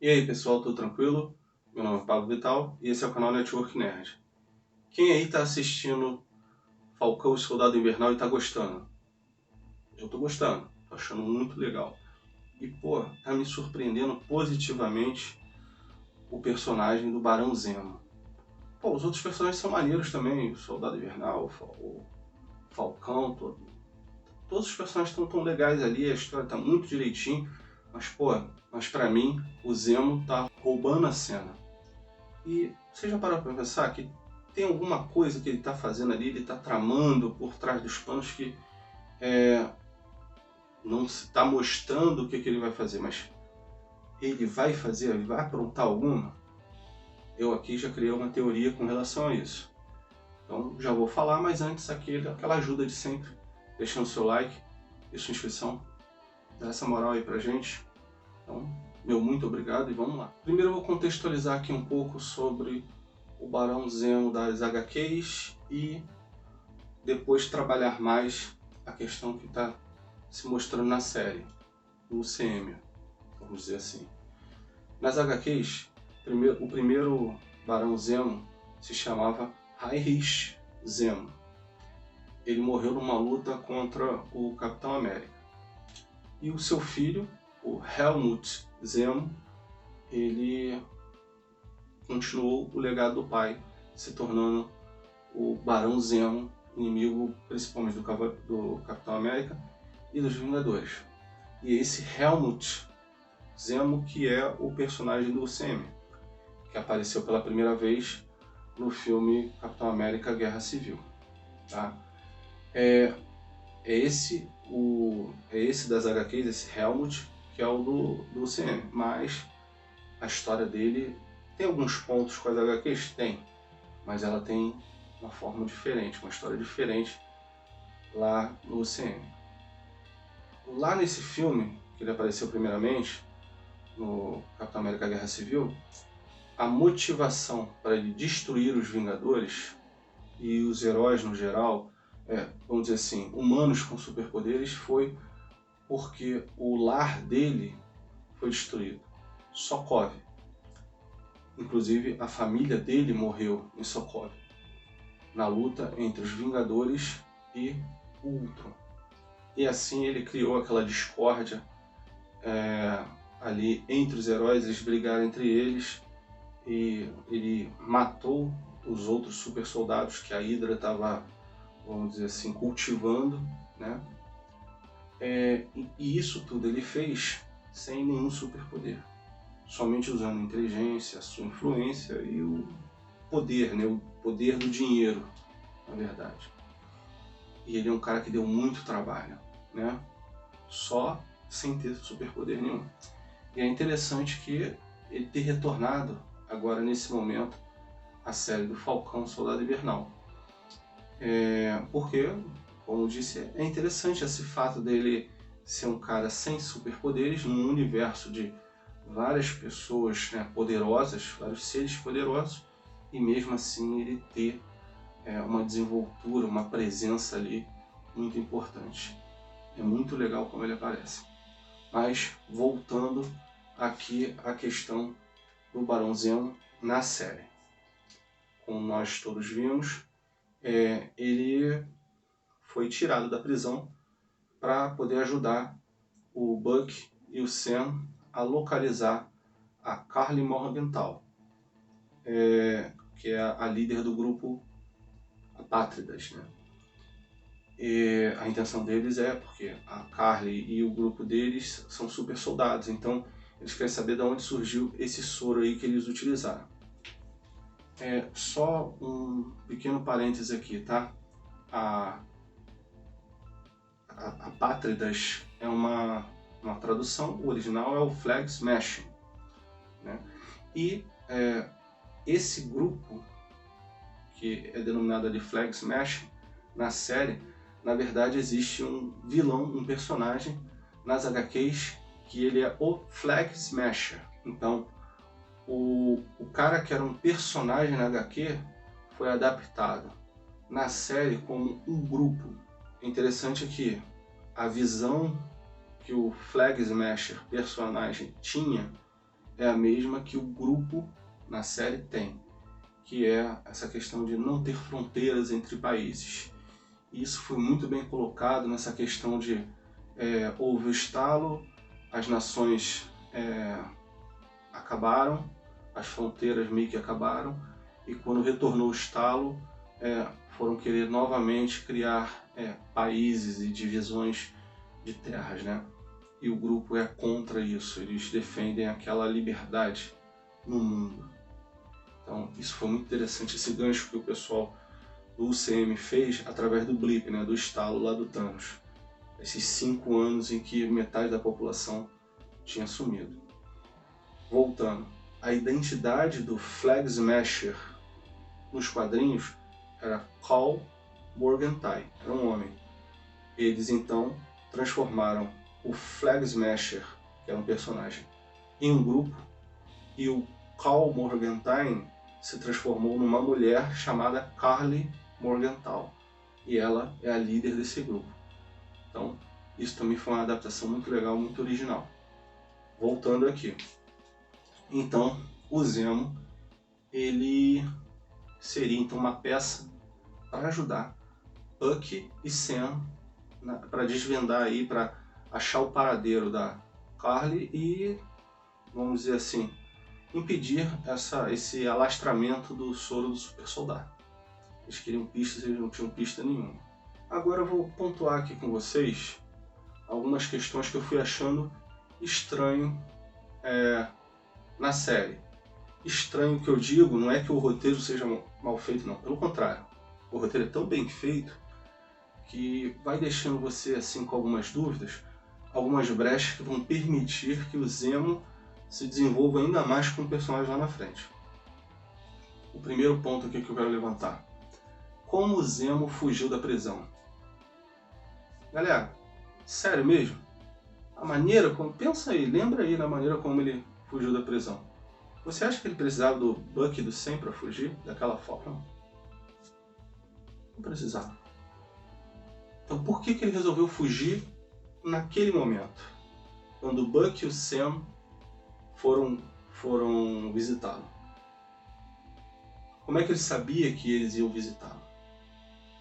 E aí pessoal, tudo tranquilo? Meu nome é Pablo Vital e esse é o canal Network Nerd. Quem aí tá assistindo Falcão e Soldado Invernal e tá gostando? Eu tô gostando, tô achando muito legal. E pô, tá me surpreendendo positivamente o personagem do Barão Zemo. Pô, os outros personagens são maneiros também, o Soldado Invernal, o Falcão, todos os personagens estão tão legais ali, a história tá muito direitinho, mas pô, pra mim o Zemo tá roubando a cena. E você já parou para pensar que tem alguma coisa que ele está fazendo ali, ele está tramando por trás dos panos que não se está mostrando o que ele vai fazer, mas ele vai fazer, ele vai aprontar alguma? Eu aqui já criei uma teoria com relação a isso. Então já vou falar, mas antes aquela ajuda de sempre, deixando seu like e sua inscrição, dá essa moral aí pra gente. Então, meu muito obrigado e vamos lá. Primeiro eu vou contextualizar aqui um pouco sobre o Barão Zemo das HQs e depois trabalhar mais a questão que está se mostrando na série, no UCM, vamos dizer assim. Nas HQs, o primeiro Barão Zemo se chamava Heinrich Zemo. Ele morreu numa luta contra o Capitão América. E o seu filho, o Helmut Zemo, ele continuou o legado do pai, se tornando o Barão Zemo, inimigo principalmente do Capitão América e dos Vingadores. E esse Helmut Zemo que é o personagem do UCM, que apareceu pela primeira vez no filme Capitão América Guerra Civil. Tá? É esse das HQs, esse Helmut, que é o do UCM, mas a história dele tem alguns pontos com as HQs? Tem, mas ela tem uma forma diferente, uma história diferente lá no UCM. Lá nesse filme, que ele apareceu primeiramente, no Capitão América Guerra Civil, a motivação para ele destruir os Vingadores e os heróis no geral, vamos dizer assim, humanos com superpoderes, foi porque o lar dele foi destruído. Sokovia. Inclusive, a família dele morreu em Sokovia, na luta entre os Vingadores e o Ultron. E assim ele criou aquela discórdia ali entre os heróis, eles brigaram entre eles, e ele matou os outros super soldados que a Hydra estava, vamos dizer assim, cultivando, né? E isso tudo ele fez sem nenhum superpoder, somente usando a inteligência, a sua influência e o poder, né? O poder do dinheiro, na verdade. E ele é um cara que deu muito trabalho, né? Só sem ter superpoder nenhum. E é interessante que ele ter retornado agora nesse momento a série do Falcão Soldado Invernal. Porque, como eu disse, é interessante esse fato dele ser um cara sem superpoderes num universo de várias pessoas, né, poderosas, vários seres poderosos, e mesmo assim ele ter uma desenvoltura, uma presença ali muito importante. É muito legal como ele aparece. Mas, voltando aqui à questão do Barão Zemo na série. Como nós todos vimos, ele foi tirado da prisão para poder ajudar o Buck e o Sam a localizar a Karli Morgenthau, que é a líder do grupo Apátridas, né? E a intenção deles porque a Karli e o grupo deles são super soldados, então eles querem saber de onde surgiu esse soro aí que eles utilizaram. Só um pequeno parêntese aqui, tá? A Apátridas é uma tradução, o original é o Flag Smashing, né? E esse grupo, que é denominado de Flag Smashing, na série, na verdade existe um vilão, um personagem nas HQs que ele é o Flag Smasher. Então, o cara que era um personagem na HQ foi adaptado na série como um grupo. Interessante que a visão que o Flag Smasher personagem tinha é a mesma que o grupo na série tem, que é essa questão de não ter fronteiras entre países. E isso foi muito bem colocado nessa questão de houve o estalo, as nações acabaram, as fronteiras meio que acabaram, e quando retornou o estalo, foram querer novamente criar países e divisões de terras, né? E o grupo é contra isso, eles defendem aquela liberdade no mundo. Então isso foi muito interessante, esse gancho que o pessoal do UCM fez através do blip, né, do estalo lá do Thanos. Esses 5 anos em que metade da população tinha sumido. Voltando, a identidade do Flag Smasher nos quadrinhos era Kal Morgenthau, era um homem. Eles então transformaram o Flag Smasher, que era um personagem, em um grupo, e o Kal Morgenthau se transformou numa mulher chamada Karli Morgenthau, e ela é a líder desse grupo. Então, isso também foi uma adaptação muito legal, muito original. Voltando aqui. Então, o Zemo, ele seria então uma peça para ajudar Bucky e Sam para desvendar aí, para achar o paradeiro da Karli e, vamos dizer assim, impedir esse alastramento do soro do super soldado. Eles queriam pistas, eles não tinham pista nenhuma. Agora eu vou pontuar aqui com vocês algumas questões que eu fui achando estranho na série. Estranho que eu digo não é que o roteiro seja mal feito, não. Pelo contrário, o roteiro é tão bem feito que vai deixando você assim com algumas dúvidas, algumas brechas que vão permitir que o Zemo se desenvolva ainda mais com o personagem lá na frente. O primeiro ponto aqui que eu quero levantar: como o Zemo fugiu da prisão? Galera, sério mesmo? A maneira como... Pensa aí, lembra aí na maneira como ele fugiu da prisão. Você acha que ele precisava do Bucky e do Sam para fugir daquela forma? Não precisava. Então por que ele resolveu fugir naquele momento? Quando o Bucky e o Sam foram visitá-lo. Como é que ele sabia que eles iam visitá-lo?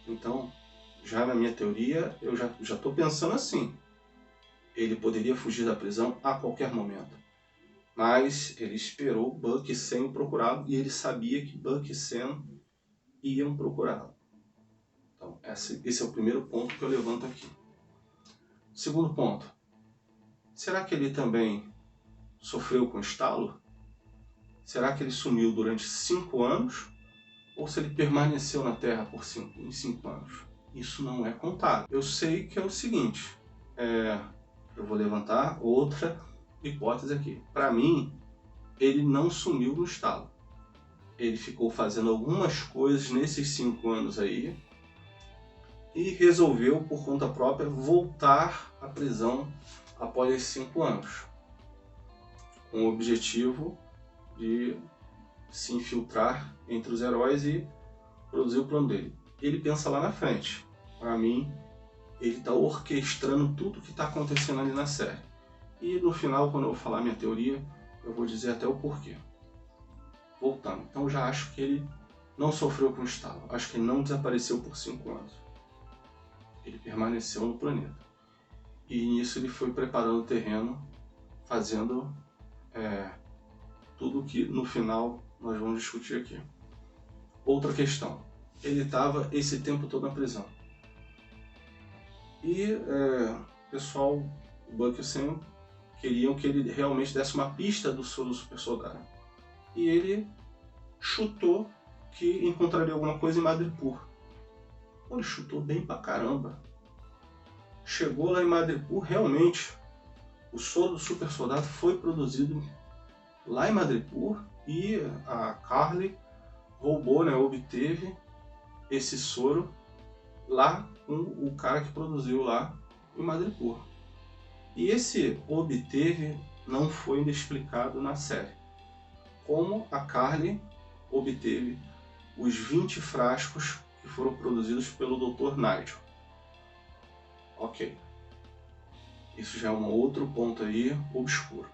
Então, já na minha teoria, eu já estou pensando assim. Ele poderia fugir da prisão a qualquer momento. Mas ele esperou Bucky e Sam procurá-lo e ele sabia que Bucky e Sam iam procurá-lo. Então, esse é o primeiro ponto que eu levanto aqui. Segundo ponto. Será que ele também sofreu com estalo? Será que ele sumiu durante 5 anos? Ou se ele permaneceu na Terra por 5 anos? Isso não é contado. Eu sei que é o seguinte. Eu vou levantar outra hipótese aqui. Para mim, ele não sumiu no estalo. Ele ficou fazendo algumas coisas nesses 5 anos aí e resolveu, por conta própria, voltar à prisão após esses 5 anos. Com o objetivo de se infiltrar entre os heróis e produzir o plano dele. Ele pensa lá na frente. Para mim, ele está orquestrando tudo que está acontecendo ali na série. E no final, quando eu falar minha teoria, eu vou dizer até o porquê. Voltando, então eu já acho que ele não sofreu com estalo. Acho que ele não desapareceu por 5 anos. Ele permaneceu no planeta. E nisso ele foi preparando o terreno, fazendo tudo que no final nós vamos discutir aqui. Outra questão. Ele estava esse tempo todo na prisão. E o pessoal, o Bucky e o Sam, queriam que ele realmente desse uma pista do soro do super soldado. E ele chutou que encontraria alguma coisa em Madripoor. Ele chutou bem pra caramba. Chegou lá em Madripoor, realmente, o soro do super soldado foi produzido lá em Madripoor e a Karli roubou, obteve esse soro lá com o cara que produziu lá em Madripoor. E esse obteve não foi ainda explicado na série. Como a Karli obteve os 20 frascos que foram produzidos pelo Dr. Nigel. Ok. Isso já é um outro ponto aí obscuro.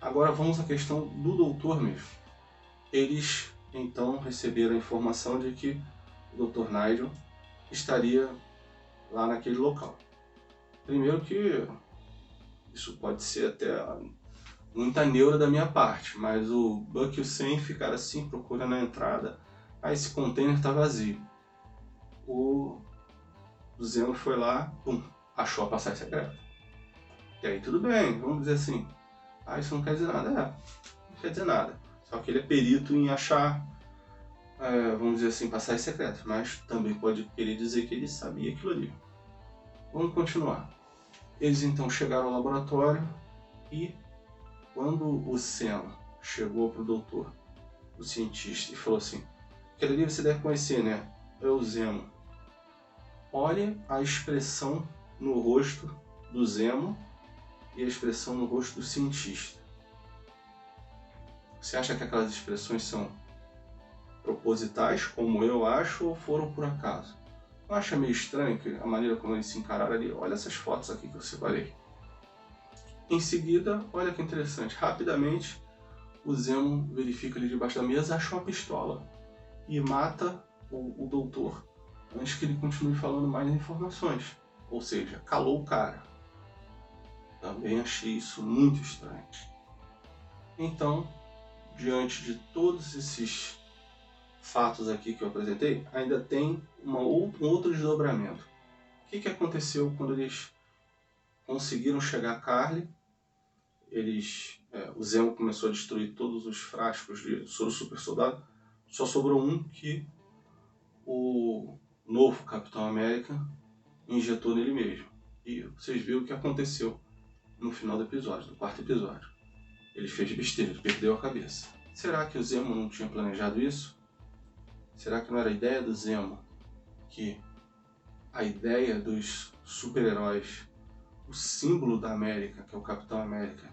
Agora vamos à questão do doutor mesmo. Eles então receberam a informação de que o Dr. Nigel estaria lá naquele local. Primeiro que isso pode ser até muita neura da minha parte, mas o Buck e o Sam ficaram assim procurando a entrada. Ah, esse container está vazio. O Zemo foi lá, pum, achou a passagem secreta. E aí tudo bem, vamos dizer assim. Ah, isso não quer dizer nada. Não quer dizer nada. Só que ele é perito em achar, vamos dizer assim, passagens secretas. Mas também pode querer dizer que ele sabia aquilo ali. Vamos continuar. Eles então chegaram ao laboratório e quando o Sam chegou pro doutor, o cientista, e falou assim: aquele ali você deve conhecer, né? É o Zemo. Olha a expressão no rosto do Zemo e a expressão no rosto do cientista. Você acha que aquelas expressões são propositais, como eu acho, ou foram por acaso? Não acha meio estranho que a maneira como eles se encararam ali? Olha essas fotos aqui que eu separei. Em seguida, olha que interessante, rapidamente o Zemo verifica ali debaixo da mesa, acha uma pistola e mata o doutor antes que ele continue falando mais informações. Ou seja, calou o cara. Também achei isso muito estranho. Então, diante de todos esses fatos aqui que eu apresentei, ainda tem um outro desdobramento. O que aconteceu quando eles conseguiram chegar a Carly? O Zemo começou a destruir todos os frascos de soro super soldado. Só sobrou um que o novo Capitão América injetou nele mesmo. E vocês viram o que aconteceu no final do episódio, do quarto episódio. Ele fez besteira, ele perdeu a cabeça. Será que o Zemo não tinha planejado isso? Será que não era a ideia do Zemo que a ideia dos super-heróis, o símbolo da América, que é o Capitão América,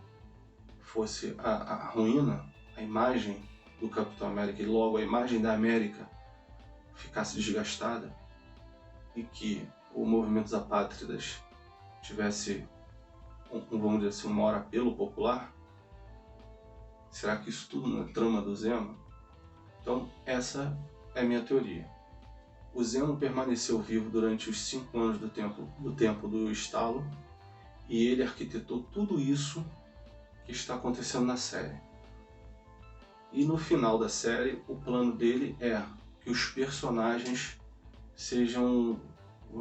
fosse a ruína, a imagem do Capitão América e logo a imagem da América ficasse desgastada e que o movimento dos apátridas tivesse, vamos dizer assim, um maior apelo popular? Será que isso tudo não é trama do Zemo? Então essa é a minha teoria. O Zemo permaneceu vivo durante os 5 anos do tempo do estalo e ele arquitetou tudo isso que está acontecendo na série. E no final da série, o plano dele é que os personagens sejam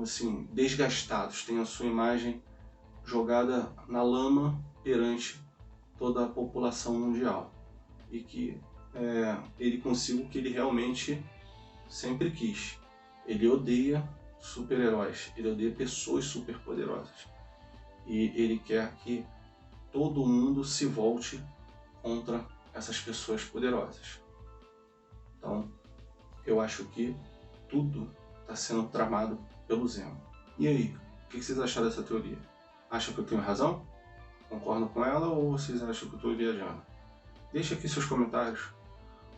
assim, desgastados, tenham a sua imagem jogada na lama perante toda a população mundial. E que ele consiga o que ele realmente sempre quis. Ele odeia super-heróis, ele odeia pessoas superpoderosas. E ele quer que todo mundo se volte contra essas pessoas poderosas. Então, eu acho que tudo está sendo tramado pelo Zemo. E aí, o que vocês acharam dessa teoria? Acham que eu tenho razão? Concordam com ela ou vocês acham que eu estou viajando? Deixa aqui seus comentários.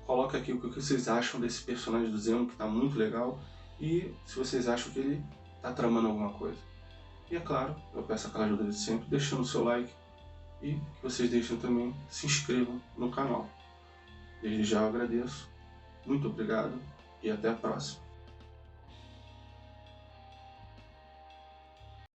Coloca aqui o que vocês acham desse personagem do Zemo, que está muito legal. E se vocês acham que ele está tramando alguma coisa. E é claro, eu peço aquela ajuda de sempre, deixando o seu like. E que vocês deixem também, se inscrevam no canal. Desde já eu agradeço. Muito obrigado e até a próxima.